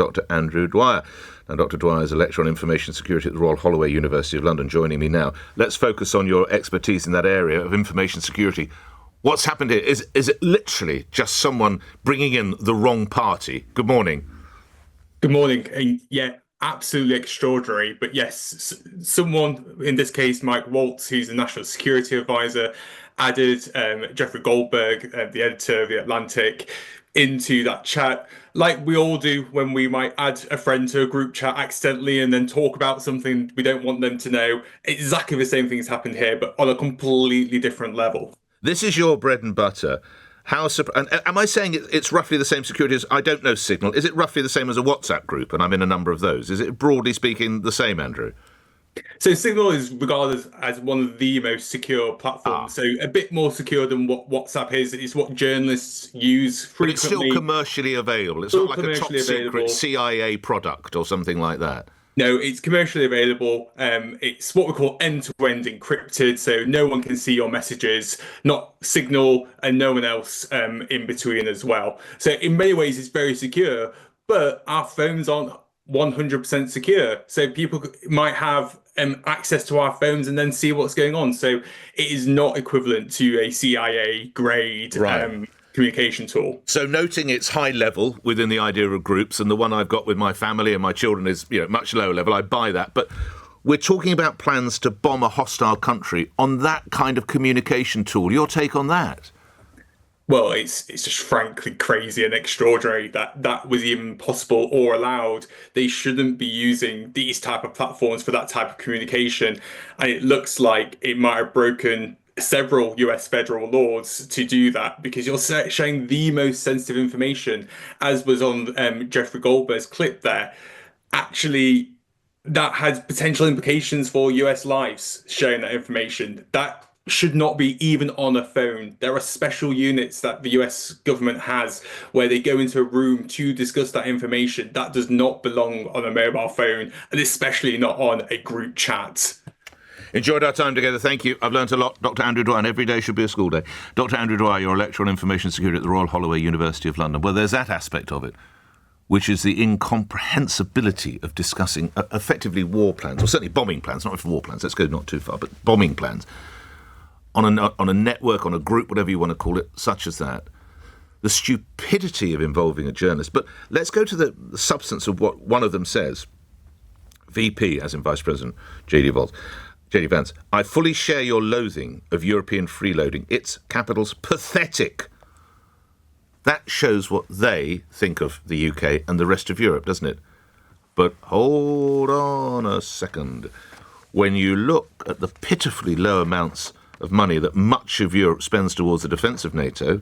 Dr Andrew Dwyer. Now, Dr Dwyer is a lecturer on information security at the Royal Holloway, University of London, joining me now. Let's focus on your expertise in that area of information security. What's happened here? Is it literally just someone bringing in the wrong party? Good morning. Good morning. Yeah, absolutely extraordinary. But yes, someone, in this case, Mike Waltz, who's the National Security Advisor, added Jeffrey Goldberg, the editor of The Atlantic, into that chat, like we all do when we might add a friend to a group chat accidentally and then talk about something we don't want them to know. Exactly the same thing has happened here, but on a completely different level. This is your bread and butter. And am I saying it's roughly the same security as, I don't know, Signal? Is it roughly the same as a WhatsApp group? And I'm in a number of those. Is it, broadly speaking, the same, Andrew? So Signal is regarded as one of the most secure platforms. So a bit more secure than what WhatsApp is. It's what journalists use frequently. But it's still commercially available. It's not like a top secret CIA product or something like that. No, it's commercially available. It's what we call end-to-end encrypted, so no one can see your messages, not Signal and no one else in between as well. So in many ways, it's very secure, but our phones aren't 100% secure. So people might have access to our phones and then see what's going on. So it is not equivalent to a CIA-grade communication tool. So noting it's high level within the idea of groups, and the one I've got with my family and my children is, much lower level, I buy that. But we're talking about plans to bomb a hostile country on that kind of communication tool. Your take on that? Well, it's just frankly crazy and extraordinary that was even possible or allowed. They shouldn't be using these type of platforms for that type of communication. And it looks like it might have broken several US federal laws to do that, because you're sharing the most sensitive information, as was on Jeffrey Goldberg's clip there. Actually, that has potential implications for US lives, sharing that information. That should not be even on a phone. There are special units that the US government has where they go into a room to discuss that information. That does not belong on a mobile phone, and especially not on a group chat. Enjoyed our time together. Thank you. I've learnt a lot. Dr Andrew Dwyer, and every day should be a school day. Dr Andrew Dwyer, you're a lecturer on information security at the Royal Holloway, University of London. Well, there's that aspect of it, which is the incomprehensibility of discussing effectively war plans, or certainly bombing plans, not war plans, let's go not too far, but bombing plans, on a network, on a group, whatever you want to call it, such as that. The stupidity of involving a journalist. But let's go to the substance of what one of them says. VP, as in Vice President JD Vance, I fully share your loathing of European freeloading. It's, capitals, pathetic. That shows what they think of the UK and the rest of Europe, doesn't it? But hold on a second. When you look at the pitifully low amounts of money that much of Europe spends towards the defence of NATO,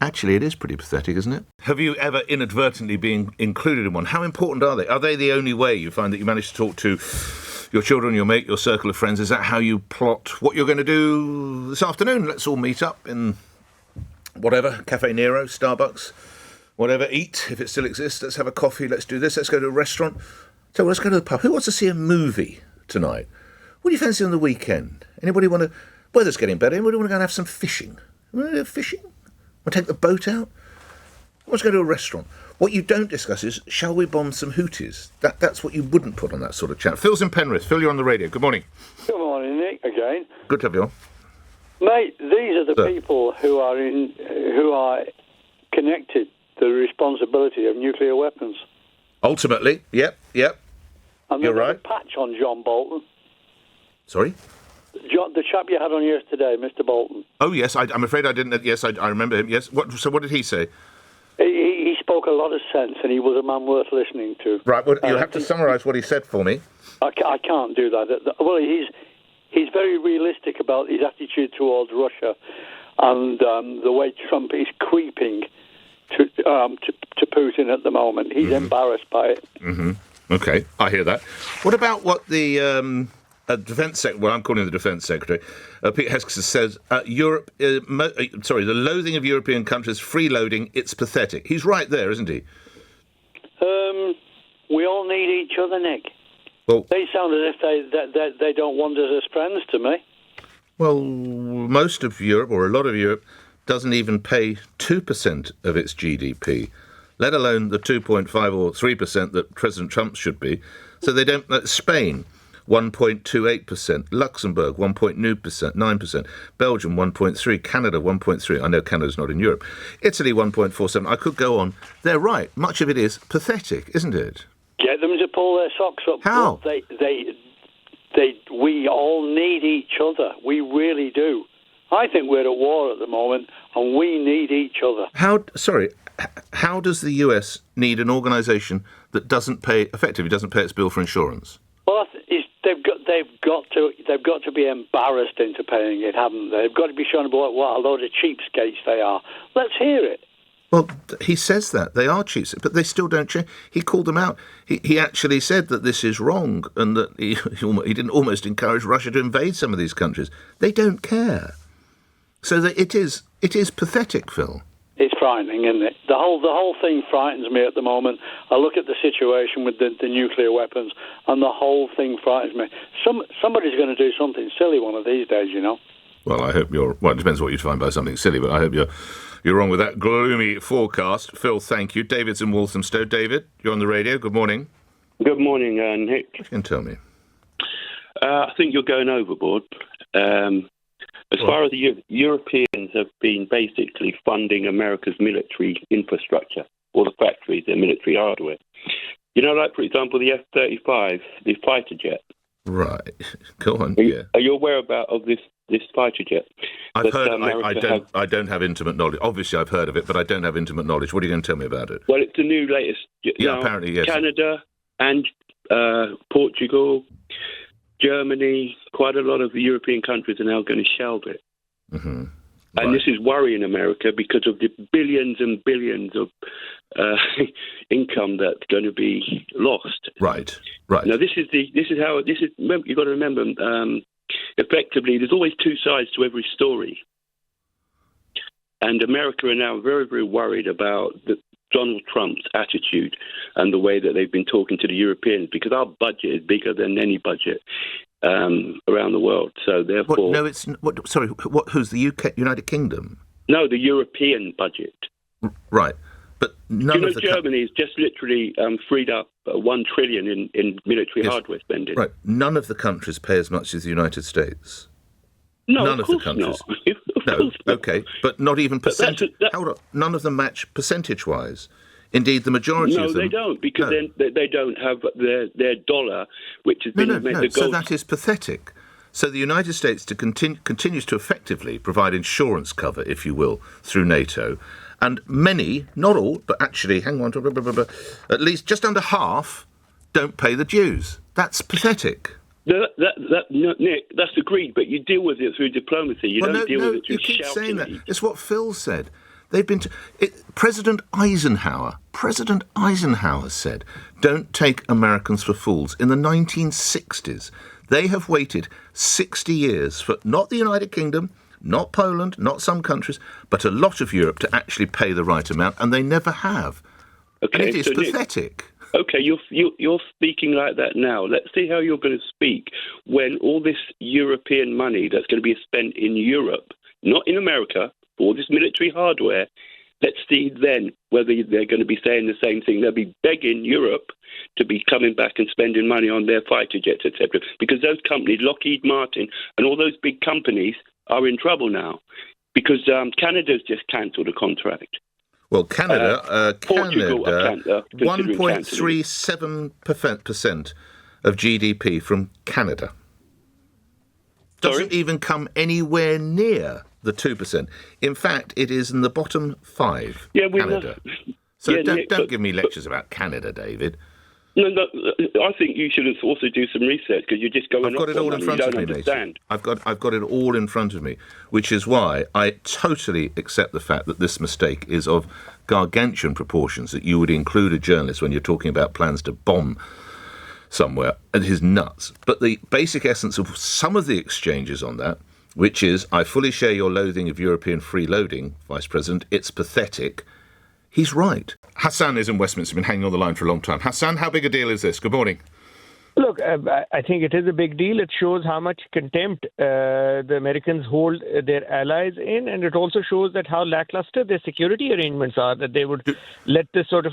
actually it is pretty pathetic, isn't it? Have you ever inadvertently been included in one? How important are they? Are they the only way you find that you manage to talk to your children, your mate, your circle of friends? Is that how you plot what you're going to do this afternoon? Let's all meet up in whatever, Cafe Nero, Starbucks, whatever, eat, if it still exists. Let's have a coffee, let's do this, let's go to a restaurant. So let's go to the pub. Who wants to see a movie tonight? What do you fancy on the weekend? Anybody want to... Weather's getting better. Anybody want to go and have some fishing? Want to go fishing? Want to take the boat out? Let's go to a restaurant. What you don't discuss is, shall we bomb some Houthis? That's what you wouldn't put on that sort of chat. Phil's in Penrith. Phil, you're on the radio. Good morning. Good morning, Nick, again. Good to have you on. Mate, these are the people who are connected to the responsibility of nuclear weapons. Ultimately, yep. And you're right. A patch on John Bolton. Sorry? The chap you had on yesterday, Mr. Bolton. Oh, yes, I'm afraid I didn't. Yes, I remember him, yes. So what did he say? He spoke a lot of sense, and he was a man worth listening to. Right, well, you'll have to summarise what he said for me. I can't do that. Well, he's very realistic about his attitude towards Russia and the way Trump is creeping to Putin at the moment. He's embarrassed by it. Mm-hmm. OK, I hear that. What about what the Defence Secretary, well, I'm calling him the Defence Secretary, Peter Hegseth says, the loathing of European countries, freeloading, it's pathetic. He's right there, isn't he? We all need each other, Nick. Well, they sound as if they don't want us as friends to me. Well, most of Europe, or a lot of Europe, doesn't even pay 2% of its GDP let alone the 2.5 or 3% that President Trump should be. So they don't. Spain, 1.28%, Luxembourg 1.9%, Belgium 1.3%, Canada 1.3%. I know Canada's not in Europe. Italy 1.47%. I could go on. They're right. Much of it is pathetic, isn't it? Get them to pull their socks up. How? We all need each other. We really do. I think we're at war at the moment, and we need each other. How does the US need an organisation that doesn't pay its bill for insurance? Well, they've got to be embarrassed into paying it, haven't they? They've got to be shown what a load of cheapskates they are. Let's hear it. Well, he says that they are cheapskates, but they still don't change. He called them out. He actually said that this is wrong, and that he didn't almost encourage Russia to invade some of these countries. They don't care. So that it is pathetic, Phil. It's frightening, isn't it? The whole thing frightens me at the moment. I look at the situation with the nuclear weapons, and the whole thing frightens me. Somebody's going to do something silly one of these days, you know. Well, I hope you're... Well, it depends what you define by something silly, but I hope you're wrong with that gloomy forecast. Phil, thank you. David's in Walthamstow. David, you're on the radio. Good morning. Good morning, Nick. What you can tell me? I think you're going overboard. As far as the Europeans have been basically funding America's military infrastructure, all the factories, their military hardware. You know, like, for example, the F-35, the fighter jet. Right. Go on, Are you aware of this fighter jet? I've heard. I don't have intimate knowledge. Obviously, I've heard of it, but I don't have intimate knowledge. What are you going to tell me about it? Well, it's the new latest. Apparently, yes. Canada and Portugal, Germany, quite a lot of the European countries are now going to shelve it. Mm-hmm. And this is worrying America because of the billions and billions of income that's going to be lost. Right. Now, you've got to remember, effectively, there's always two sides to every story. And America are now very, very worried about Donald Trump's attitude and the way that they've been talking to the Europeans, because our budget is bigger than any budget around the world. So therefore, who's the UK, United Kingdom? No, the European budget. Right, but none of the Germany has just literally freed up $1 trillion in military hardware spending. Right, none of the countries pay as much as the United States. No, none of the countries. Not. No, okay, but not even percentage. Hold on, none of them match percentage-wise. Indeed, the majority of them... No, they don't, because they don't have their dollar, which has been made the gold. So that is pathetic. So the United States continues to effectively provide insurance cover, if you will, through NATO, and many, not all, but actually, at least just under half, don't pay the dues. That's pathetic. Nick, that's agreed, but you deal with it through diplomacy. You don't deal with it through shouting. You keep saying that. It's what Phil said. They've been President Eisenhower said, "Don't take Americans for fools." In the 1960s, they have waited 60 years for not the United Kingdom, not Poland, not some countries, but a lot of Europe to actually pay the right amount, and they never have. Okay, and it is pathetic. Okay, you're speaking like that now. Let's see how you're going to speak when all this European money that's going to be spent in Europe, not in America, for all this military hardware. Let's see then whether they're going to be saying the same thing. They'll be begging Europe to be coming back and spending money on their fighter jets, etc. Because those companies, Lockheed Martin and all those big companies, are in trouble now because Canada's just cancelled a contract. Well, Canada, Portugal, 1.37% of GDP from Canada. Doesn't even come anywhere near the 2%. In fact, it is in the bottom 5, Canada. So don't give me lectures about Canada, David. No, I think you should also do some research because you're just going off. I've got it all in front of me, mate. I've got it all in front of me, which is why I totally accept the fact that this mistake is of gargantuan proportions, that you would include a journalist when you're talking about plans to bomb somewhere. It is nuts. But the basic essence of some of the exchanges on that, which is, I fully share your loathing of European freeloading, Vice President, it's pathetic. He's right. Hassan is in Westminster, been hanging on the line for a long time. Hassan, how big a deal is this? Good morning. Look, I think it is a big deal. It shows how much contempt the Americans hold their allies in, and it also shows that how lackluster their security arrangements are, that they would let this sort of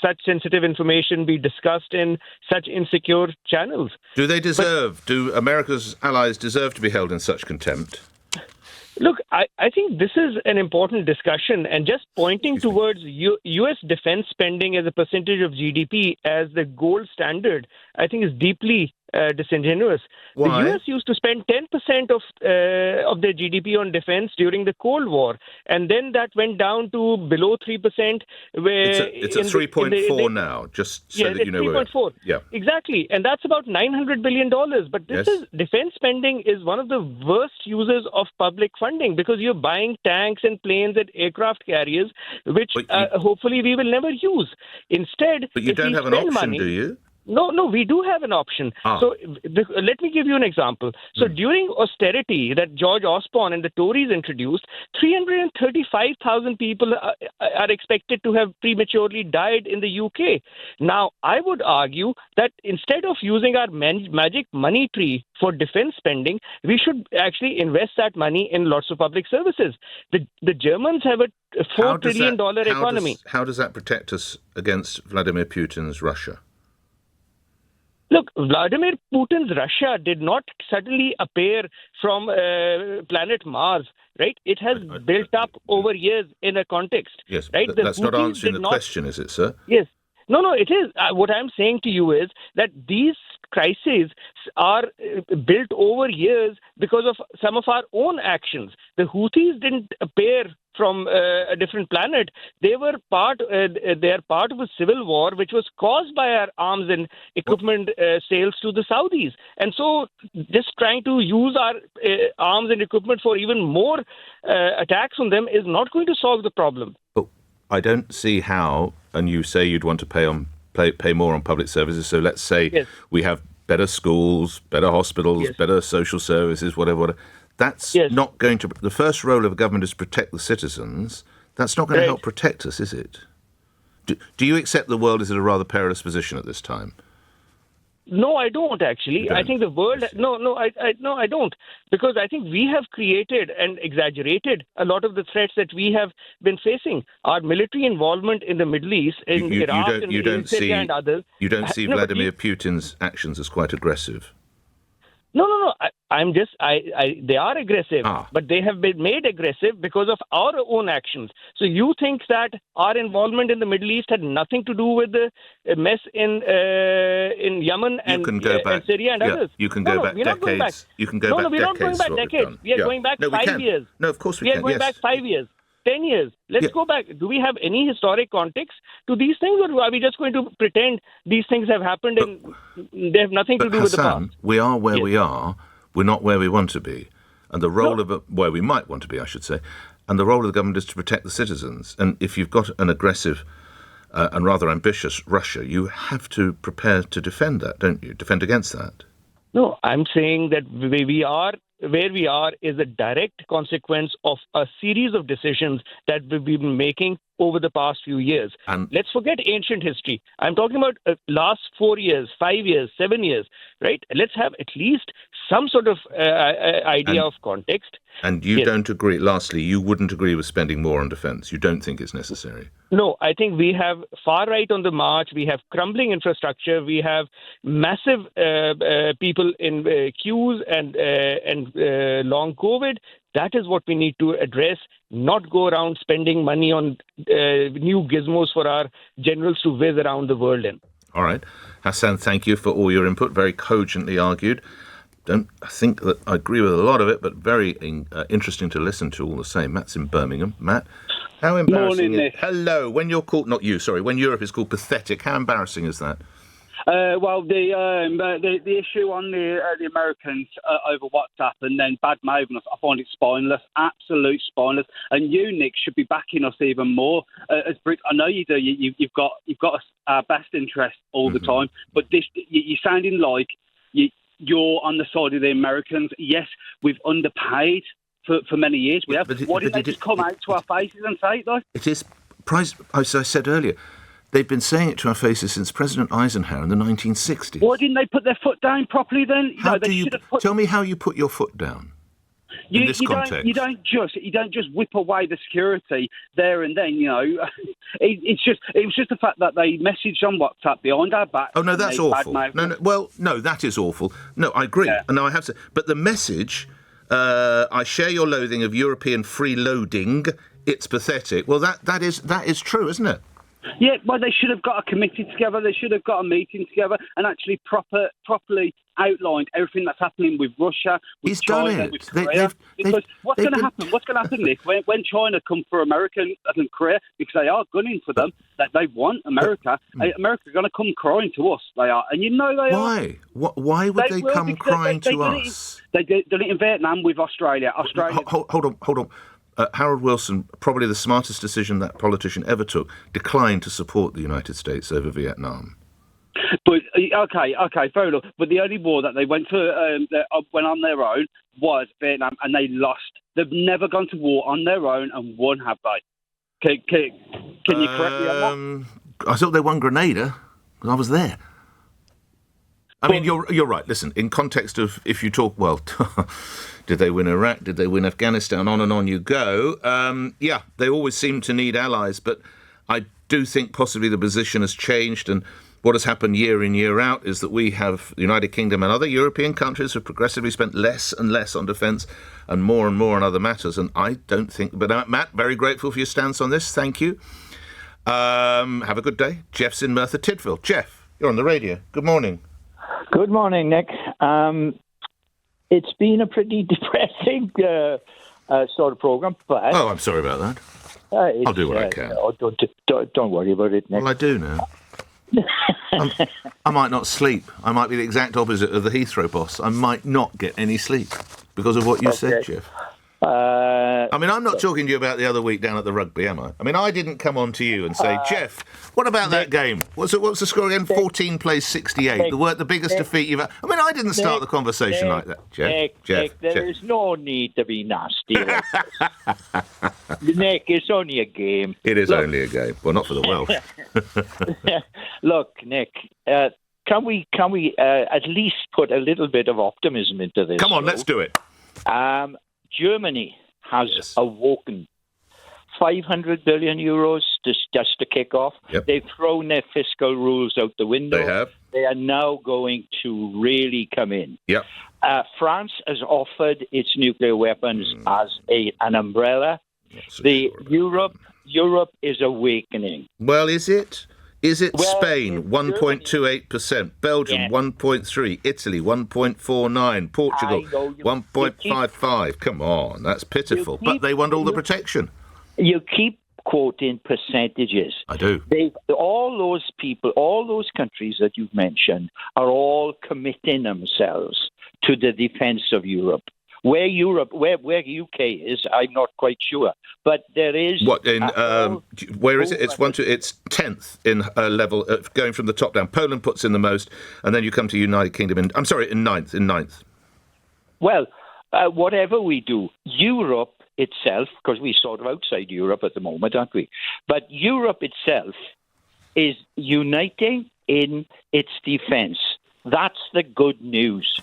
such sensitive information be discussed in such insecure channels. Do America's allies deserve to be held in such contempt? Look, I think this is an important discussion, and just pointing towards U.S. defense spending as a percentage of GDP as the gold standard, I think is deeply disingenuous. Why? The U.S. used to spend 10% of their GDP on defense during the Cold War, and then that went down to below 3%. Where it's at 3.4 now, just so that you know. 3.4. Yeah, exactly, and that's about $900 billion. But defense spending is one of the worst users of public funding, because you're buying tanks and planes and aircraft carriers, which hopefully we will never use. Instead, but you don't have an option, do you? No, we do have an option. So let me give you an example. So during austerity that George Osborne and the Tories introduced, 335,000 people are expected to have prematurely died in the UK. Now, I would argue that instead of using our magic money tree for defense spending, we should actually invest that money in lots of public services. The Germans have a $4 trillion economy. How does that protect us against Vladimir Putin's Russia? Look, Vladimir Putin's Russia did not suddenly appear from planet Mars, right? It has built up over years in a context. Yes, right? That's not answering the question, is it, sir? Yes. No, it is. What I'm saying to you is that these crises are built over years because of some of our own actions. The Houthis didn't appear from a different planet. They are part of a civil war which was caused by our arms and equipment sales to the Saudis. And so just trying to use our arms and equipment for even more attacks on them is not going to solve the problem. But I don't see how, and you say you'd want to pay more on public services, so let's say we have better schools, better hospitals, better social services, whatever. That's not going to... The first role of a government is to protect the citizens. That's not going to help protect us, is it? Do you accept the world is in a rather perilous position at this time? No, I don't actually. I think the world... I don't. Because I think we have created and exaggerated a lot of the threats that we have been facing. Our military involvement in the Middle East, in Iraq, in Syria and others... You don't see Vladimir Putin's actions as quite aggressive? No. They are aggressive, but they have been made aggressive because of our own actions. So you think that our involvement in the Middle East had nothing to do with the mess in Yemen and Syria and others? You can go back decades. You can go back decades. We're not going back decades. We are going back 5 years. No, of course we can. We are going back 5 years. 10 years. Let's go back. Do we have any historic context to these things, or are we just going to pretend these things have happened and they have nothing to do with the past? We are where we are. We're not where we want to be. And the role of where we might want to be, I should say. And the role of the government is to protect the citizens. And if you've got an aggressive and rather ambitious Russia, you have to prepare to defend that, don't you? Defend against that. No, I'm saying that where we are is a direct consequence of a series of decisions that we've been making over the past few years. And let's forget ancient history. I'm talking about last 4 years, 5 years, 7 years, right? Let's have at least some sort of idea of context. And you don't agree, lastly, you wouldn't agree with spending more on defence. You don't think it's necessary? No, I think we have far right on the march. We have crumbling infrastructure. We have massive people in queues and long COVID. That is what we need to address, not go around spending money on new gizmos for our generals to whiz around the world in. All right. Hassan, thank you for all your input. Very cogently argued. I think that I agree with a lot of it, but very interesting to listen to all the same. Matt's in Birmingham. Matt, how embarrassing is... Hello. When you're called... Not you, sorry. When Europe is called pathetic, how embarrassing is that? Well, the issue on the Americans over WhatsApp and then bad mouthing us, I find it spineless, absolute spineless. And you, Nick, should be backing us even more. As Brits, I know you do. You've got our best interest all the time, but you're sounding like you're on the side of the Americans. Yes, we've underpaid for many years. We have. Why didn't they just come out to our faces and say it, though? It is, as I said earlier, They've been saying it to our faces since President Eisenhower in the 1960s. Why didn't they put their foot down properly then? Tell me how you put your foot down in this context. You don't just whip away the security there and then. It was just the fact that they messaged on WhatsApp behind our back. Oh no, that's awful. No, that is awful. No, I agree. Yeah. And I have to. But the message, I share your loathing of European freeloading. It's pathetic. Well, that is true, isn't it? Yeah, well, they should have got a committee together. They should have got a meeting together and actually properly outlined everything that's happening with Russia, with He's China, done it. with Korea. Because what's going to happen? What's going to happen, Nick, when China come for America and Korea, because they are gunning for them, that they want America. America's going to come crying to us. They are, and they are. Why? Why would they come crying to us? They did it in Vietnam with Australia. Hold on. Harold Wilson, probably the smartest decision that politician ever took, declined to support the United States over Vietnam. But okay, fair enough. But the only war that they went on their own was Vietnam, and they lost. They've never gone to war on their own and won, have they? Can you correct me on that? I thought they won Grenada because I was there. I mean, you're right. Listen, in context of if you talk, well, did they win Iraq? Did they win Afghanistan? On and on you go. Yeah, they always seem to need allies, but I do think possibly the position has changed, and what has happened year in, year out is that we have the United Kingdom and other European countries have progressively spent less and less on defence and more on other matters, and I don't think... But Matt, very grateful for your stance on this. Thank you. Have a good day. Geoff's in Merthyr Tydfil. Geoff, you're on the radio. Good morning. Good morning, Nick. It's been a pretty depressing sort of programme, but... Oh, I'm sorry about that. I'll do what I can. Don't worry about it, Nick. Well, I do now. I might not sleep. I might be the exact opposite of the Heathrow boss. I might not get any sleep because of what you said, Geoff. I mean, I'm not talking to you about the other week down at the rugby, am I? I mean, I didn't come on to you and say, Geoff, what about that game? What's the score again? 14 plays 68. The biggest defeat you've had. I mean, I didn't start the conversation like that, Geoff. There is no need to be nasty. Nick, it's only a game. It is only a game. Well, not for the Welsh. Look, Nick, can we at least put a little bit of optimism into this? Come on, let's do it. Germany has awoken. 500 billion euros just to kick off. Yep. They've thrown their fiscal rules out the window. They have. They are now going to really come in. Yep. France has offered its nuclear weapons as an umbrella. Europe is awakening. Well, is it? Is it Spain, 1.28%, Germany, Belgium, 1.3%, Italy, 1.49%, Portugal, 1.55%? Come on, that's pitiful. But they want all the protection. You keep quoting percentages. I do. All those people, all those countries that you've mentioned are all committing themselves to the defence of Europe. Where UK is, I'm not quite sure, but there is. What in? Where is it? It's 10th in level, going from the top down. Poland puts in the most, and then you come to United Kingdom. In ninth. Well, whatever we do, Europe itself, because we're sort of outside Europe at the moment, aren't we? But Europe itself is uniting in its defence. That's the good news.